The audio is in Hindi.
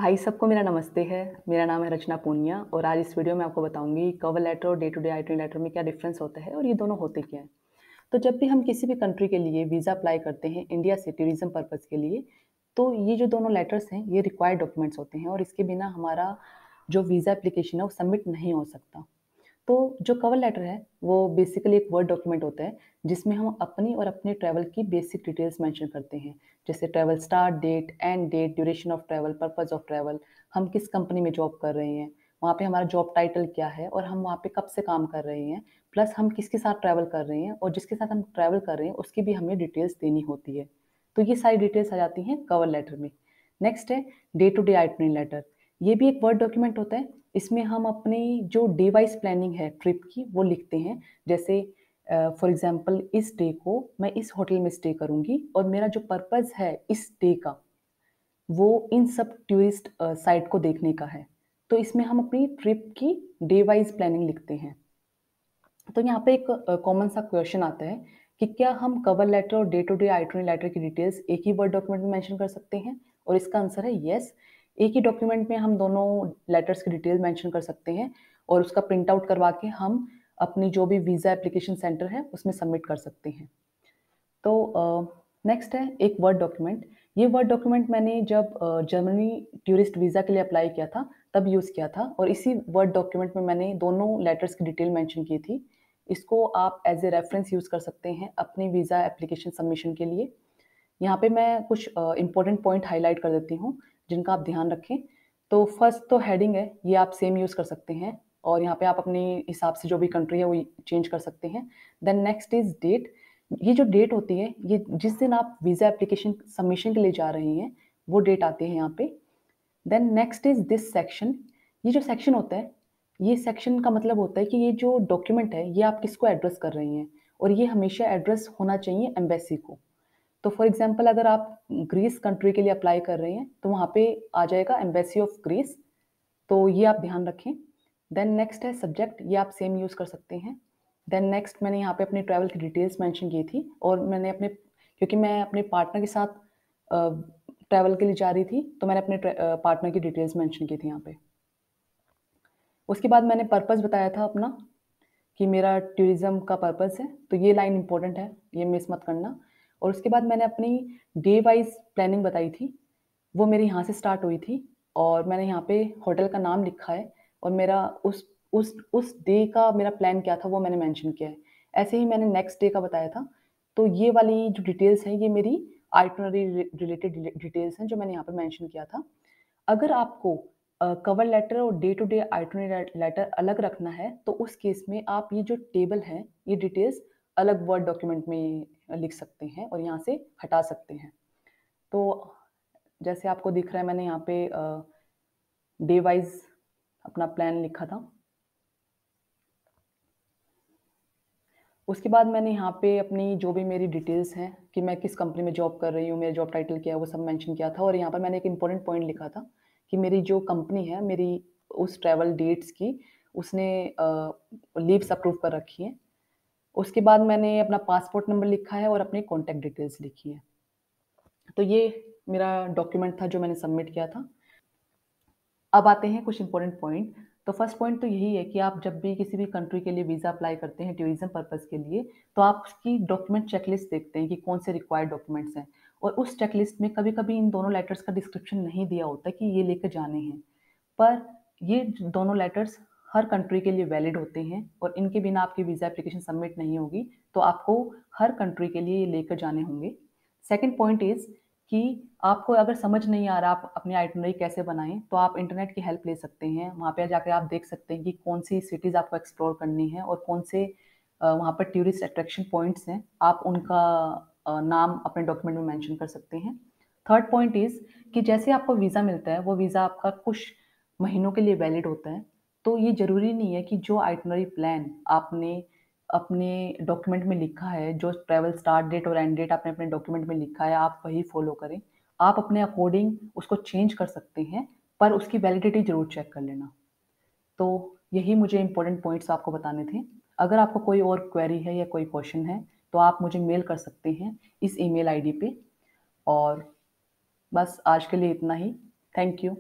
भाई सबको मेरा नमस्ते है। मेरा नाम है रचना पूनिया और आज इस वीडियो में आपको बताऊँगी कवर लेटर और day to day itinerary letter में क्या डिफ़रेंस होता है और ये दोनों होते क्या हैं। तो जब भी हम किसी भी कंट्री के लिए वीज़ा अप्लाई करते हैं इंडिया से टूरिज़्म पर्पज़ के लिए, तो ये जो दोनों लेटर्स हैं ये रिक्वायर्ड डॉक्यूमेंट्स होते हैं और इसके बिना हमारा जो वीज़ा एप्लीकेशन है वो सबमिट नहीं हो सकता। तो जो कवर लेटर है, वो बेसिकली एक वर्ड डॉक्यूमेंट होता है, जिसमें हम अपनी और अपने ट्रैवल की बेसिक डिटेल्स मेंशन करते हैं। जैसे travel start date, end date, duration of travel, purpose of travel, हम किस कंपनी में जॉब कर रहे हैं, वहाँ पे हमारा जॉब टाइटल क्या है और हम वहाँ पे कब से काम कर रहे हैं, प्लस हम किसके साथ ट्रैवल कर रहे हैं और जिसके साथ हम ट्रैवल कर रहे हैं, उसकी भी हमें डिटेल्स देनी होती है। तो ये सारी डिटेल्स आ जाती हैं कवर लेटर में। नेक्स्ट है day to day itinerary letter. ये भी एक वर्ड डॉक्यूमेंट होता है। इसमें हम अपनी जो डे वाइज़ प्लानिंग है ट्रिप की वो लिखते हैं। जैसे फॉर एग्ज़ाम्पल इस डे को मैं इस होटल में स्टे करूँगी और मेरा जो पर्पज़ है इस डे का, वो इन सब टूरिस्ट साइट को देखने का है। तो इसमें हम अपनी ट्रिप की डे वाइज़ प्लानिंग लिखते हैं। तो यहाँ पे एक कॉमन सा क्वेश्चन आता है कि क्या हम कवर लेटर और day to day itinerary letter की डिटेल्स एक ही वर्ड डॉक्यूमेंट में मेंशन कर सकते हैं? और इसका आंसर है येस। एक ही डॉक्यूमेंट में हम दोनों लेटर्स की डिटेल मेंशन कर सकते हैं और उसका प्रिंट आउट करवा के हम अपनी जो भी वीज़ा एप्लीकेशन सेंटर है उसमें सबमिट कर सकते हैं। तो नेक्स्ट है एक वर्ड डॉक्यूमेंट। ये वर्ड डॉक्यूमेंट मैंने जब जर्मनी टूरिस्ट वीज़ा के लिए अप्लाई किया था, तब यूज़ किया था और इसी वर्ड डॉक्यूमेंट में मैंने दोनों लेटर्स की डिटेल मेंशन की थी। इसको आप एज़ ए रेफ़रेंस यूज़ कर सकते हैं अपनी वीज़ा एप्लीकेशन सबमिशन के लिए। यहाँ पे मैं कुछ इम्पोर्टेंट पॉइंट हाइलाइट कर देती हूँ, जिनका आप ध्यान रखें। तो फर्स्ट तो हेडिंग है, ये आप सेम यूज़ कर सकते हैं और यहाँ पे आप अपने हिसाब से जो भी कंट्री है, वो चेंज कर सकते हैं। Then next is date. ये जो डेट होती है, ये जिस दिन आप वीज़ा एप्लीकेशन सबमिशन के लिए जा रहे हैं, वो डेट आती है यहाँ पे। Then next is this section. ये जो सेक्शन होता है, ये सेक्शन का मतलब होता है कि ये जो डॉक्यूमेंट है, ये आप किसको एड्रेस कर रहे हैं और ये हमेशा एड्रेस होना चाहिए एम्बेसी को। तो फॉर एग्ज़ाम्पल अगर आप ग्रीस कंट्री के लिए अप्लाई कर रहे हैं, तो वहाँ पे आ जाएगा एम्बेसी ऑफ ग्रीस, तो ये आप ध्यान रखें। देन नेक्स्ट है सब्जेक्ट, ये आप सेम यूज़ कर सकते हैं। देन नेक्स्ट मैंने यहाँ पे अपनी ट्रैवल की डिटेल्स मेंशन की थी और मैंने अपने क्योंकि मैं अपने पार्टनर के साथ ट्रैवल के लिए जा रही थी, तो मैंने अपने पार्टनर की डिटेल्स मेंशन की थी यहाँ पे। उसके बाद मैंने पर्पज़ बताया था अपना कि मेरा टूरिज़्म का पर्पज़ है, तो ये लाइन इम्पोर्टेंट है, ये मिस मत करना। और उसके बाद मैंने अपनी डे वाइज़ प्लानिंग बताई थी, वो मेरी यहाँ से स्टार्ट हुई थी और मैंने यहाँ पे होटल का नाम लिखा है और मेरा उस डे का मेरा प्लान क्या था वो मैंने मेंशन किया है। ऐसे ही मैंने नेक्स्ट डे का बताया था, तो ये वाली जो डिटेल्स हैं ये मेरी आइटिनरी रिलेटेड डिटेल्स हैं जो मैंने यहाँ पे मेंशन किया था। अगर आपको कवर लेटर और day to day itinerary letter अलग रखना है, तो उस केस में आप ये जो टेबल है, ये डिटेल्स अलग वर्ड डॉक्यूमेंट में लिख सकते हैं और यहाँ से हटा सकते हैं। तो जैसे आपको दिख रहा है मैंने यहाँ पे डे वाइज़ अपना प्लान लिखा था। उसके बाद मैंने यहाँ पे अपनी जो भी मेरी डिटेल्स हैं कि मैं किस कंपनी में जॉब कर रही हूँ, मेरा जॉब टाइटल क्या है, वो सब मेंशन किया था और यहाँ पर मैंने एक इम्पोर्टेंट पॉइंट लिखा था कि मेरी जो कंपनी है, मेरी उस ट्रैवल डेट्स की उसने लीव्स अप्रूव कर रखी हैं। उसके बाद मैंने अपना पासपोर्ट नंबर लिखा है और अपनी कॉन्टैक्ट डिटेल्स लिखी हैं। तो ये मेरा डॉक्यूमेंट था जो मैंने सबमिट किया था। अब आते हैं कुछ इम्पोर्टेंट पॉइंट। तो फर्स्ट पॉइंट तो यही है कि आप जब भी किसी भी कंट्री के लिए वीज़ा अप्लाई करते हैं टूरिज़्म पर्पज़ के लिए, तो आप उसकी डॉक्यूमेंट चेकलिस्ट देखते हैं कि कौन से रिक्वायर्ड डॉक्यूमेंट्स हैं और उस चेकलिस्ट में कभी-कभी इन दोनों लेटर्स का डिस्क्रिप्शन नहीं दिया होता कि ये लेके जाने हैं। पर ये दोनों लेटर्स हर कंट्री के लिए वैलिड होते हैं और इनके बिना आपकी वीज़ा एप्लीकेशन सबमिट नहीं होगी, तो आपको हर कंट्री के लिए ये लेकर जाने होंगे। सेकंड पॉइंट इज़ कि आपको अगर समझ नहीं आ रहा आप अपनी आइटिनरी कैसे बनाएँ, तो आप इंटरनेट की हेल्प ले सकते हैं। वहाँ पे जाके आप देख सकते हैं कि कौन-सी सिटीज़ आपको एक्सप्लोर करनी है और कौन से वहाँ पर टूरिस्ट अट्रैक्शन पॉइंट्स हैं, आप उनका नाम अपने डॉक्यूमेंट में मेंशन कर सकते हैं। थर्ड पॉइंट इज़ कि जैसे आपको वीज़ा मिलता है, वो वीज़ा आपका कुछ महीनों के लिए वैलिड होता है। तो ये ज़रूरी नहीं है कि जो आइटिनरी प्लान आपने अपने डॉक्यूमेंट में लिखा है, जो ट्रैवल स्टार्ट डेट और एंड डेट आपने अपने डॉक्यूमेंट में लिखा है, आप वही फ़ॉलो करें। आप अपने अकॉर्डिंग उसको चेंज कर सकते हैं, पर उसकी वैलिडिटी ज़रूर चेक कर लेना। तो यही मुझे इम्पोर्टेंट पॉइंट्स आपको बताने थे। अगर आपको कोई और क्वेरी है या कोई क्वेश्चन है, तो आप मुझे मेल कर सकते हैं इस ईमेल आईडी पे और बस आज के लिए इतना ही। Thank you.